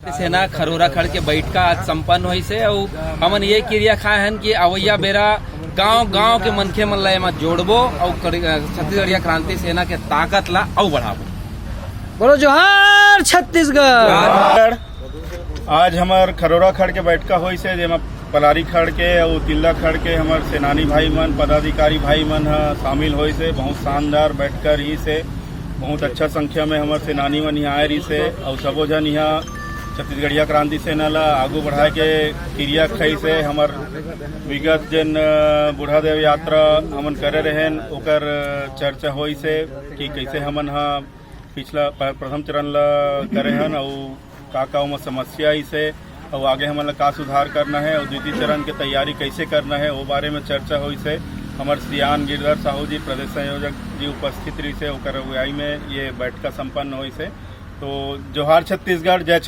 सेना खरोरा खड़ के बैठका आज संपन्न हुई से और हमन ये क्रिया खाए हन कि अवैया बेरा गांव के मनखे मन ला एमा जोड़बो और छत्तीसगढ़िया क्रांति सेना के ताकत ला और बढ़ाबो। बोलो जोहार छत्तीसगढ़। आज हमार खरोरा खड़ के बैठका हुई से जेमा पलारी खड़ के और तिल्ला खड़ के हमार सेनानी भाई मन पदाधिकारी भाई मन शामिल हुई से बहुत शानदार बैठकर रही से बहुत अच्छा संख्या में हमार सेनानी मन यहाँ आए रही से और सबो जन यहाँ छत्तीसगढ़िया क्रांति सेना ला आगू बढ़ाए के क्रिया खई से हमार विगत जन बुढ़ादेव यात्रा हमन करे रहेन ओकर चर्चा हुई से कि कैसे हमन पिछला प्रथम चरण ला करे हन और का उमा समस्या से और आगे हमन ला का सुधार करना है और द्वितीय चरण के तैयारी कैसे करना है वो बारे में चर्चा हुई से हमारे सियान गिरधर साहू जी प्रदेश संयोजक जी उपस्थित रही से ओकर अगुवाई में ये बैठका संपन्न हुई से। तो जोहार छत्तीसगढ़, जय